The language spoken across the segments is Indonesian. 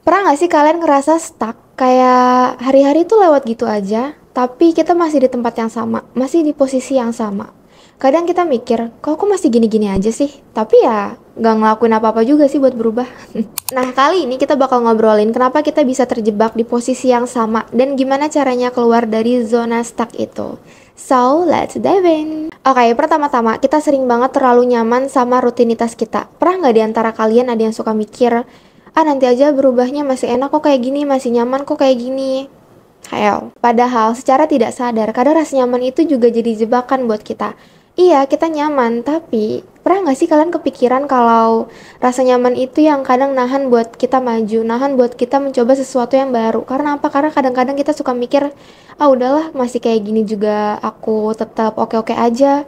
Pernah nggak sih kalian ngerasa stuck? Kayak hari-hari tuh lewat gitu aja, tapi kita masih di tempat yang sama, masih di posisi yang sama. Kadang kita mikir, kok aku masih gini-gini aja sih? Tapi ya nggak ngelakuin apa-apa juga sih buat berubah. Nah, kali ini kita bakal ngobrolin kenapa kita bisa terjebak di posisi yang sama dan gimana caranya keluar dari zona stuck itu. So, let's dive in. Oke, pertama-tama kita sering banget terlalu nyaman sama rutinitas kita. Pernah nggak di antara kalian ada yang suka mikir, nanti aja berubahnya masih enak kok kayak gini, masih nyaman kok kayak gini. Hayo. Padahal secara tidak sadar, kadang rasa nyaman itu juga jadi jebakan buat kita. Iya, kita nyaman, tapi pernah nggak sih kalian kepikiran kalau rasa nyaman itu yang kadang nahan buat kita maju, nahan buat kita mencoba sesuatu yang baru. Karena apa? Karena kadang-kadang kita suka mikir, udahlah masih kayak gini juga aku tetap oke-oke aja.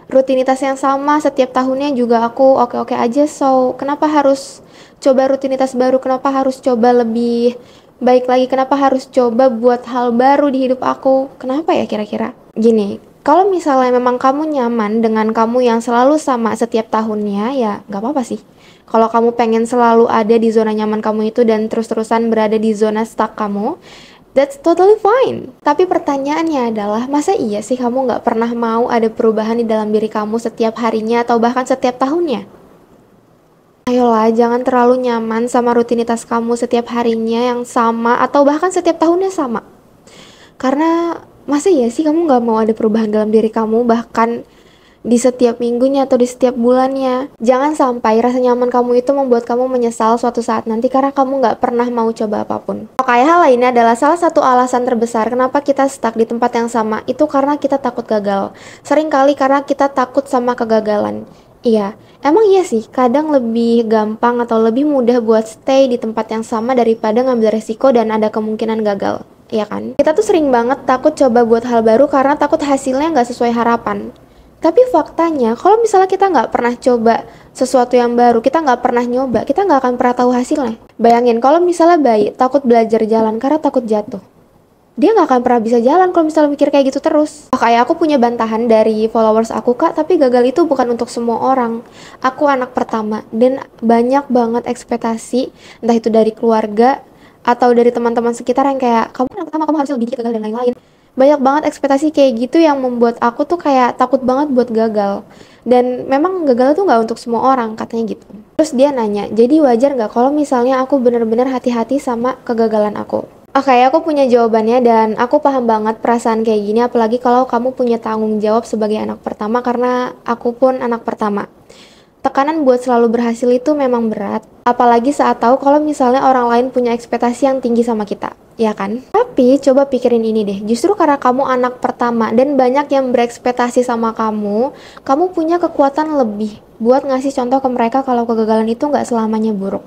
Rutinitas yang sama setiap tahunnya juga aku oke-oke aja, so kenapa harus coba rutinitas baru, kenapa harus coba lebih baik lagi, kenapa harus coba buat hal baru di hidup aku, kenapa ya kira-kira? Gini, kalau misalnya memang kamu nyaman dengan kamu yang selalu sama setiap tahunnya, ya gak apa-apa sih. Kalau kamu pengen selalu ada di zona nyaman kamu itu dan terus-terusan berada di zona stuck kamu, that's totally fine. Tapi pertanyaannya adalah, masa iya sih kamu gak pernah mau ada perubahan di dalam diri kamu setiap harinya atau bahkan setiap tahunnya? Ayolah, jangan terlalu nyaman sama rutinitas kamu setiap harinya yang sama atau bahkan setiap tahunnya sama. Karena masa iya sih kamu gak mau ada perubahan dalam diri kamu bahkan di setiap minggunya atau di setiap bulannya. Jangan sampai rasa nyaman kamu itu membuat kamu menyesal suatu saat nanti karena kamu gak pernah mau coba apapun. Oke, hal lainnya adalah salah satu alasan terbesar kenapa kita stuck di tempat yang sama itu karena kita takut gagal. Seringkali karena kita takut sama kegagalan. Iya, emang iya sih, kadang lebih gampang atau lebih mudah buat stay di tempat yang sama daripada ngambil resiko dan ada kemungkinan gagal. Iya kan? Kita tuh sering banget takut coba buat hal baru karena takut hasilnya nggak sesuai harapan. Tapi faktanya, kalau misalnya kita nggak pernah coba sesuatu yang baru, kita nggak pernah nyoba, kita nggak akan pernah tahu hasilnya. Bayangin, kalau misalnya bayi takut belajar jalan karena takut jatuh. Dia nggak akan pernah bisa jalan kalau misalnya mikir kayak gitu terus. Kayak aku punya bantahan dari followers aku, Kak, tapi gagal itu bukan untuk semua orang. Aku anak pertama, dan banyak banget ekspektasi, entah itu dari keluarga, atau dari teman-teman sekitar yang kayak, kamu anak pertama, kamu harus lebih dikit gagal dan lain-lain. Banyak banget ekspektasi kayak gitu yang membuat aku tuh kayak takut banget buat gagal. Dan memang gagal tuh nggak untuk semua orang, katanya gitu. Terus dia nanya, jadi wajar nggak kalau misalnya aku bener-bener hati-hati sama kegagalan aku? Oke, aku punya jawabannya dan aku paham banget perasaan kayak gini, apalagi kalau kamu punya tanggung jawab sebagai anak pertama karena aku pun anak pertama. Tekanan buat selalu berhasil itu memang berat, apalagi saat tahu kalau misalnya orang lain punya ekspektasi yang tinggi sama kita, ya kan? Tapi coba pikirin ini deh, justru karena kamu anak pertama dan banyak yang berekspektasi sama kamu punya kekuatan lebih buat ngasih contoh ke mereka kalau kegagalan itu nggak selamanya buruk.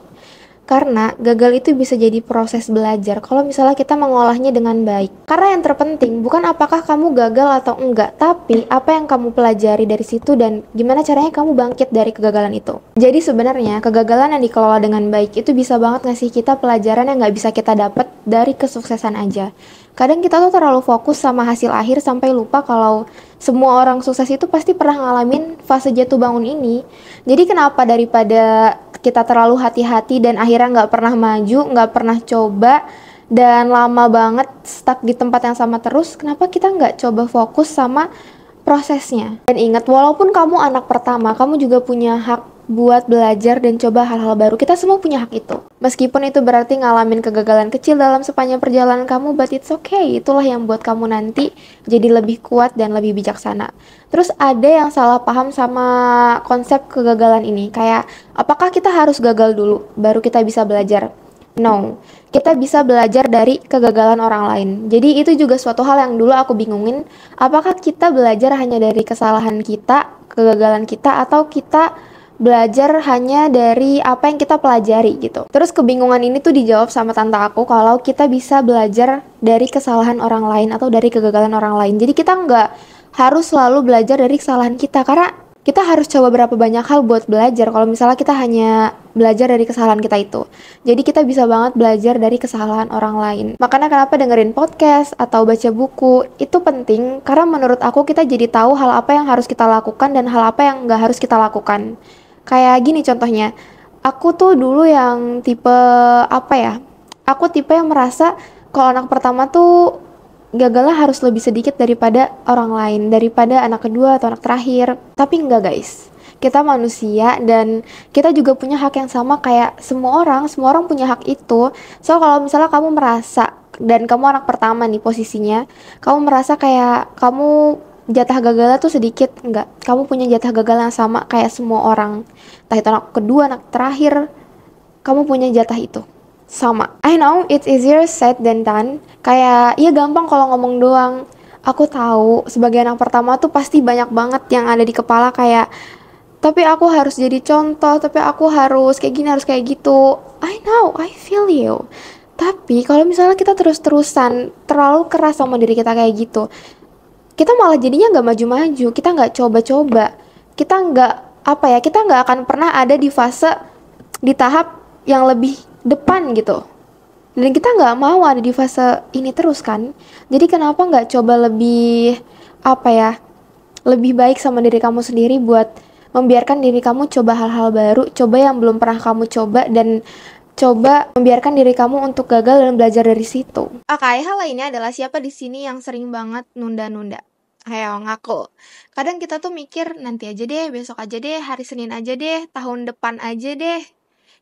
Karena gagal itu bisa jadi proses belajar kalau misalnya kita mengolahnya dengan baik. Karena yang terpenting bukan apakah kamu gagal atau enggak, tapi apa yang kamu pelajari dari situ dan gimana caranya kamu bangkit dari kegagalan itu. Jadi sebenarnya kegagalan yang dikelola dengan baik itu bisa banget ngasih kita pelajaran yang nggak bisa kita dapat dari kesuksesan aja. Kadang kita tuh terlalu fokus sama hasil akhir sampai lupa kalau semua orang sukses itu pasti pernah ngalamin fase jatuh bangun ini. Jadi kenapa daripada kita terlalu hati-hati dan akhirnya nggak pernah maju, nggak pernah coba, dan lama banget stuck di tempat yang sama terus, kenapa kita nggak coba fokus sama prosesnya? Dan ingat, walaupun kamu anak pertama, kamu juga punya hak buat belajar dan coba hal-hal baru. Kita semua punya hak itu. Meskipun itu berarti ngalamin kegagalan kecil dalam sepanjang perjalanan kamu, but it's okay. Itulah yang buat kamu nanti jadi lebih kuat dan lebih bijaksana. Terus ada yang salah paham sama konsep kegagalan ini. Kayak, apakah kita harus gagal dulu baru kita bisa belajar? No, kita bisa belajar dari kegagalan orang lain. Jadi itu juga suatu hal yang dulu aku bingungin. Apakah kita belajar hanya dari kesalahan kita, kegagalan kita, atau kita belajar hanya dari apa yang kita pelajari gitu. Terus kebingungan ini tuh dijawab sama tante aku kalau kita bisa belajar dari kesalahan orang lain atau dari kegagalan orang lain. Jadi kita nggak harus selalu belajar dari kesalahan kita karena kita harus coba berapa banyak hal buat belajar kalau misalnya kita hanya belajar dari kesalahan kita itu. Jadi kita bisa banget belajar dari kesalahan orang lain. Makanya kenapa dengerin podcast atau baca buku itu penting karena menurut aku kita jadi tahu hal apa yang harus kita lakukan dan hal apa yang nggak harus kita lakukan. Kayak gini contohnya, aku tuh dulu yang tipe apa ya, Aku tipe yang merasa kalau anak pertama tuh gagalnya harus lebih sedikit daripada orang lain, daripada anak kedua atau anak terakhir. Tapi enggak guys. Kita manusia dan kita juga punya hak yang sama kayak semua orang punya hak itu. So kalau misalnya kamu merasa dan kamu anak pertama nih posisinya, kamu merasa kayak kamu jatah gagalnya tuh sedikit, enggak. Kamu punya jatah gagal yang sama kayak semua orang. Entah itu anak kedua, anak terakhir, kamu punya jatah itu sama. I know it's easier said than done. Kayak ya gampang kalau ngomong doang. Aku tahu sebagai anak pertama tuh pasti banyak banget yang ada di kepala kayak tapi aku harus jadi contoh, tapi aku harus kayak gini, harus kayak gitu. I know, I feel you. Tapi kalau misalnya kita terus-terusan terlalu keras sama diri kita kayak gitu, kita malah jadinya nggak maju-maju, kita nggak coba-coba, kita nggak apa ya, kita nggak akan pernah ada di fase di tahap yang lebih depan gitu. Dan kita nggak mau ada di fase ini terus kan. Jadi kenapa nggak coba lebih apa ya, lebih baik sama diri kamu sendiri buat membiarkan diri kamu coba hal-hal baru, coba yang belum pernah kamu coba dan coba membiarkan diri kamu untuk gagal dan belajar dari situ. Oke, hal lainnya adalah siapa di sini yang sering banget nunda-nunda. Ayo ngaku. Kadang kita tuh mikir nanti aja deh, besok aja deh, hari Senin aja deh, tahun depan aja deh.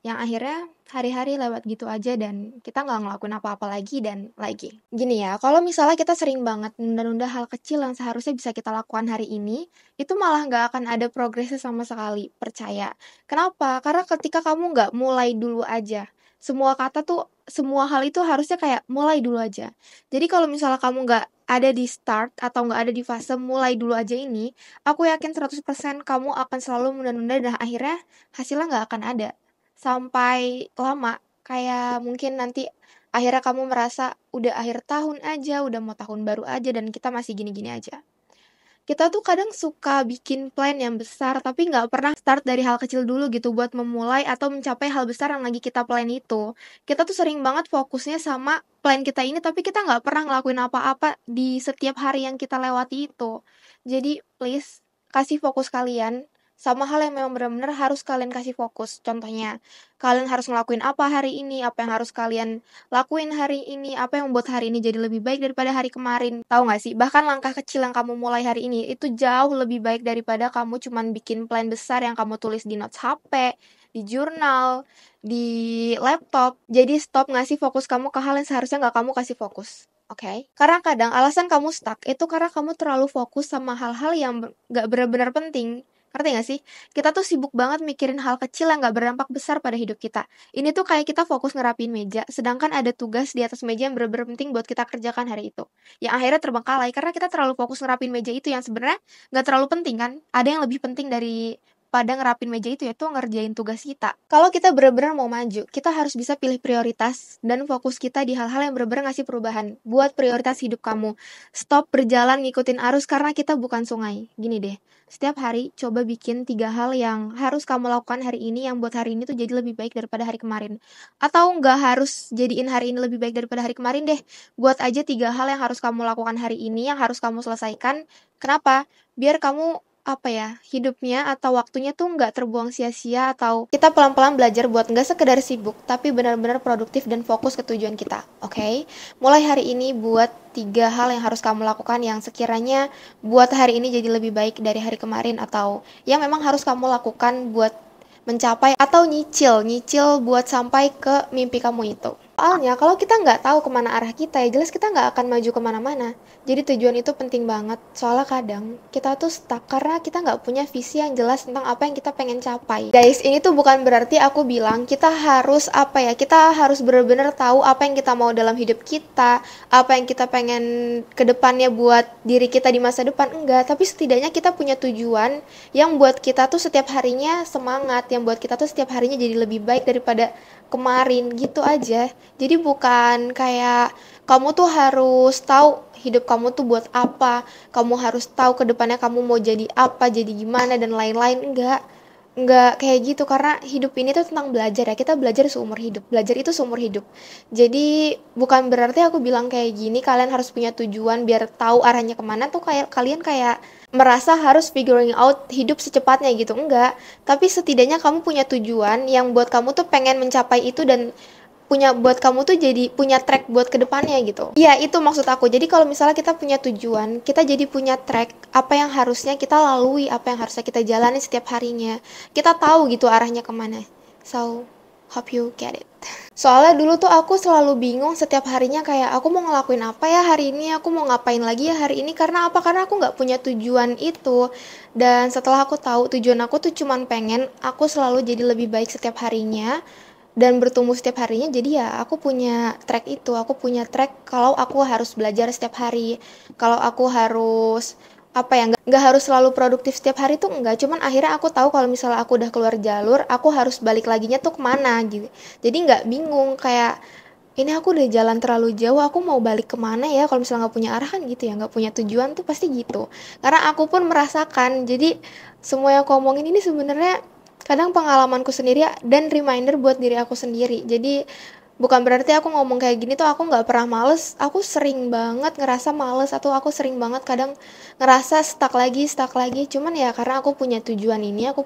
Yang akhirnya hari-hari lewat gitu aja dan kita nggak ngelakuin apa-apa lagi dan lagi. Gini ya, kalau misalnya kita sering banget nunda-nunda hal kecil yang seharusnya bisa kita lakukan hari ini, itu malah nggak akan ada progresnya sama sekali, percaya. Kenapa? Karena ketika kamu nggak mulai dulu aja, semua kata tuh, semua hal itu harusnya kayak mulai dulu aja. Jadi kalau misalnya kamu nggak ada di start atau nggak ada di fase mulai dulu aja ini, aku yakin 100% kamu akan selalu menunda-nunda dan akhirnya hasilnya nggak akan ada sampai lama, kayak mungkin nanti akhirnya kamu merasa udah akhir tahun aja, udah mau tahun baru aja dan kita masih gini-gini aja. Kita tuh kadang suka bikin plan yang besar tapi nggak pernah start dari hal kecil dulu gitu buat memulai atau mencapai hal besar yang lagi kita plan itu. Kita tuh sering banget fokusnya sama plan kita ini tapi kita nggak pernah ngelakuin apa-apa di setiap hari yang kita lewati itu. Jadi please kasih fokus kalian sama hal yang memang benar-benar harus kalian kasih fokus. Contohnya, kalian harus ngelakuin apa hari ini, apa yang harus kalian lakuin hari ini, apa yang membuat hari ini jadi lebih baik daripada hari kemarin. Tahu nggak sih, bahkan langkah kecil yang kamu mulai hari ini itu jauh lebih baik daripada kamu cuman bikin plan besar yang kamu tulis di notes HP, di jurnal, di laptop. Jadi stop ngasih fokus kamu ke hal yang seharusnya nggak kamu kasih fokus. Oke? Karena kadang alasan kamu stuck itu karena kamu terlalu fokus sama hal-hal yang nggak benar-benar penting. Ngerti gak sih? Kita tuh sibuk banget mikirin hal kecil yang gak berdampak besar pada hidup kita. Ini tuh kayak kita fokus ngerapin meja, sedangkan ada tugas di atas meja yang bener-bener penting buat kita kerjakan hari itu. Yang akhirnya terbengkalai karena kita terlalu fokus ngerapin meja itu yang sebenarnya gak terlalu penting kan. Ada yang lebih penting dari pada ngerapin meja itu yaitu ngerjain tugas kita. Kalau kita bener-bener mau maju, kita harus bisa pilih prioritas dan fokus kita di hal-hal yang bener-bener ngasih perubahan buat prioritas hidup kamu. Stop berjalan ngikutin arus karena kita bukan sungai. Gini deh, setiap hari coba bikin 3 hal yang harus kamu lakukan hari ini yang buat hari ini tuh jadi lebih baik daripada hari kemarin. Atau nggak harus jadiin hari ini lebih baik daripada hari kemarin deh. Buat aja 3 hal yang harus kamu lakukan hari ini yang harus kamu selesaikan. Kenapa? Biar kamu apa ya, hidupnya atau waktunya tuh nggak terbuang sia-sia atau kita pelan-pelan belajar buat nggak sekedar sibuk tapi benar-benar produktif dan fokus ke tujuan kita, oke? Mulai hari ini buat 3 hal yang harus kamu lakukan yang sekiranya buat hari ini jadi lebih baik dari hari kemarin atau yang memang harus kamu lakukan buat mencapai atau nyicil buat sampai ke mimpi kamu itu. Soalnya kalau kita nggak tahu kemana arah kita ya jelas kita nggak akan maju kemana-mana. Jadi tujuan itu penting banget. Soalnya kadang kita tuh stuck karena kita nggak punya visi yang jelas tentang apa yang kita pengen capai. Guys, ini tuh bukan berarti aku bilang kita harus apa ya, kita harus benar-benar tahu apa yang kita mau dalam hidup kita, apa yang kita pengen ke depannya buat diri kita di masa depan. Enggak, tapi setidaknya kita punya tujuan yang buat kita tuh setiap harinya semangat, yang buat kita tuh setiap harinya jadi lebih baik daripada kemarin gitu aja. Jadi bukan kayak kamu tuh harus tahu hidup kamu tuh buat apa, kamu harus tahu ke depannya kamu mau jadi apa, jadi gimana dan lain-lain. Enggak kayak gitu karena hidup ini tuh tentang belajar ya. Kita belajar seumur hidup. Belajar itu seumur hidup. Jadi bukan berarti aku bilang kayak gini kalian harus punya tujuan biar tahu arahnya kemana tuh kayak kalian kayak merasa harus figuring out hidup secepatnya gitu. Enggak. Tapi setidaknya kamu punya tujuan yang buat kamu tuh pengen mencapai itu dan punya buat kamu tuh jadi punya track buat kedepannya gitu. Iya, itu maksud aku. Jadi kalau misalnya kita punya tujuan, kita jadi punya track apa yang harusnya kita lalui, apa yang harusnya kita jalani setiap harinya. Kita tahu gitu arahnya kemana. So, hope you get it. Soalnya dulu tuh aku selalu bingung setiap harinya kayak aku mau ngelakuin apa ya hari ini, aku mau ngapain lagi ya hari ini, karena apa? Karena aku nggak punya tujuan itu. Dan setelah aku tahu tujuan aku tuh cuman pengen aku selalu jadi lebih baik setiap harinya dan bertumbuh setiap harinya, jadi ya aku punya track itu, aku punya track kalau aku harus belajar setiap hari, kalau aku harus apa ya, nggak harus selalu produktif setiap hari tuh enggak, cuman akhirnya aku tahu kalau misalnya aku udah keluar jalur aku harus balik laginya tuh kemana gitu. Jadi nggak bingung kayak ini aku udah jalan terlalu jauh, aku mau balik kemana ya kalau misalnya nggak punya arah kan gitu ya, nggak punya tujuan tuh pasti gitu. Karena aku pun merasakan, jadi semua yang aku omongin ini sebenarnya kadang pengalamanku sendiri dan reminder buat diri aku sendiri. Jadi bukan berarti aku ngomong kayak gini tuh aku nggak pernah males. Aku sering banget ngerasa males atau aku sering banget kadang ngerasa stuck lagi. Cuman ya karena aku punya tujuan ini, aku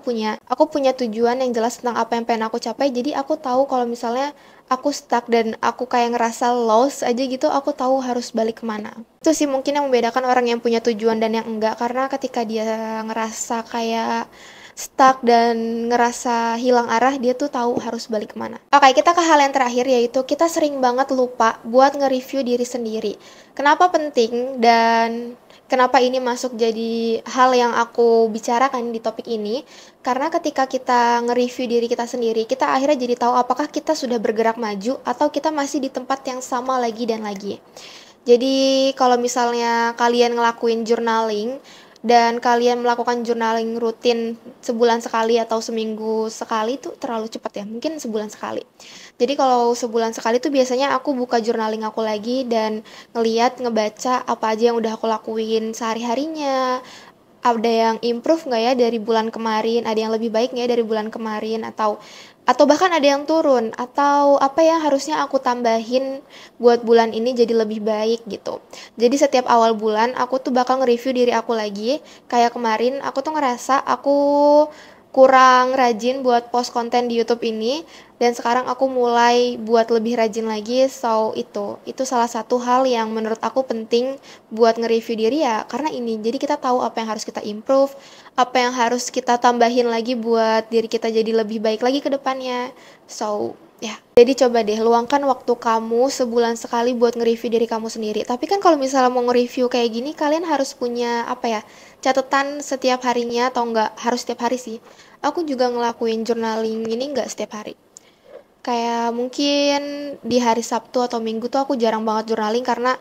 punya tujuan yang jelas tentang apa yang pengen aku capai. Jadi aku tahu kalau misalnya aku stuck dan aku kayak ngerasa lost aja gitu, aku tahu harus balik kemana. Itu sih mungkin yang membedakan orang yang punya tujuan dan yang enggak, karena ketika dia ngerasa kayak stuck dan ngerasa hilang arah, dia tuh tahu harus balik kemana. Oke, kita ke hal yang terakhir, yaitu kita sering banget lupa buat nge-review diri sendiri. Kenapa penting dan kenapa ini masuk jadi hal yang aku bicarakan di topik ini? Karena ketika kita nge-review diri kita sendiri, kita akhirnya jadi tahu apakah kita sudah bergerak maju atau kita masih di tempat yang sama lagi dan lagi. Jadi kalau misalnya kalian ngelakuin journaling dan kalian melakukan journaling rutin sebulan sekali atau seminggu sekali, tuh terlalu cepat ya, mungkin sebulan sekali. Jadi kalau sebulan sekali tuh biasanya aku buka journaling aku lagi dan ngebaca apa aja yang udah aku lakuin sehari-harinya, ada yang improve nggak ya dari bulan kemarin, ada yang lebih baik nggak ya dari bulan kemarin, atau bahkan ada yang turun, atau apa yang harusnya aku tambahin buat bulan ini jadi lebih baik gitu. Jadi setiap awal bulan aku tuh bakal nge-review diri aku lagi. Kayak kemarin aku tuh ngerasa aku kurang rajin buat post konten di YouTube ini, dan sekarang aku mulai buat lebih rajin lagi. So itu salah satu hal yang menurut aku penting buat nge-review diri ya, karena ini jadi kita tahu apa yang harus kita improve, apa yang harus kita tambahin lagi buat diri kita jadi lebih baik lagi ke depannya. So ya, jadi coba deh luangkan waktu kamu sebulan sekali buat nge-review diri kamu sendiri. Tapi kan kalau misalnya mau nge-review kayak gini, kalian harus punya apa ya, catatan setiap harinya, atau enggak harus setiap hari sih. Aku juga ngelakuin journaling ini enggak setiap hari. Kayak mungkin di hari Sabtu atau Minggu tuh aku jarang banget journaling karena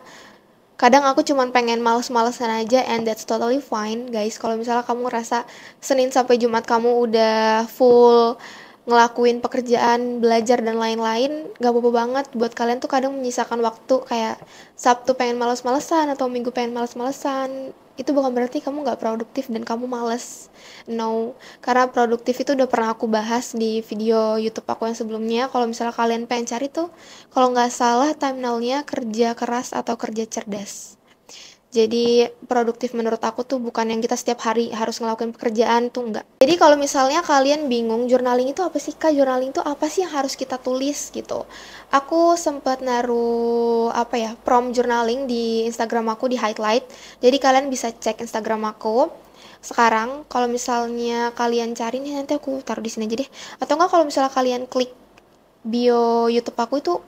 kadang aku cuman pengen males-malesan aja, and that's totally fine guys. Kalau misalnya kamu ngerasa Senin sampai Jumat kamu udah full ngelakuin pekerjaan, belajar dan lain-lain, gak apa-apa banget. Buat kalian tuh kadang menyisakan waktu kayak Sabtu pengen males-malesan atau Minggu pengen males-malesan, itu bukan berarti kamu gak produktif dan kamu males. No, karena produktif itu udah pernah aku bahas di video YouTube aku yang sebelumnya. Kalau misalnya kalian pengen cari tuh, kalau nggak salah thumbnailnya kerja keras atau kerja cerdas. Jadi produktif menurut aku tuh bukan yang kita setiap hari harus ngelakuin pekerjaan tuh, enggak. Jadi kalau misalnya kalian bingung journaling itu apa sih Kak, journaling itu apa sih yang harus kita tulis gitu. Aku sempat naruh apa ya, prompt journaling di Instagram aku di highlight. Jadi kalian bisa cek Instagram aku. Sekarang kalau misalnya kalian cari nih, nanti aku taruh di sini aja deh. Atau enggak kalau misalnya kalian klik bio YouTube aku itu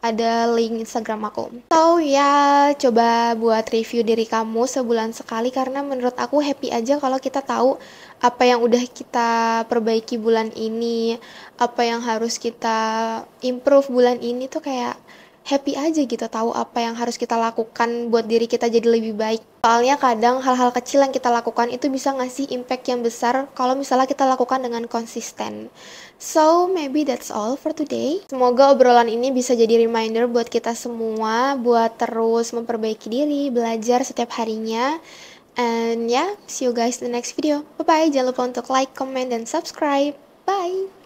ada link Instagram aku. So ya, coba buat review diri kamu sebulan sekali, karena menurut aku happy aja kalau kita tahu apa yang udah kita perbaiki bulan ini, apa yang harus kita improve bulan ini, tuh kayak happy aja gitu tahu apa yang harus kita lakukan buat diri kita jadi lebih baik. Soalnya kadang hal-hal kecil yang kita lakukan itu bisa ngasih impact yang besar kalau misalnya kita lakukan dengan konsisten. So maybe that's all for today. Semoga obrolan ini bisa jadi reminder buat kita semua buat terus memperbaiki diri, belajar setiap harinya. And yeah, see you guys in the next video. Bye bye. Jangan lupa untuk like, comment, dan subscribe. Bye.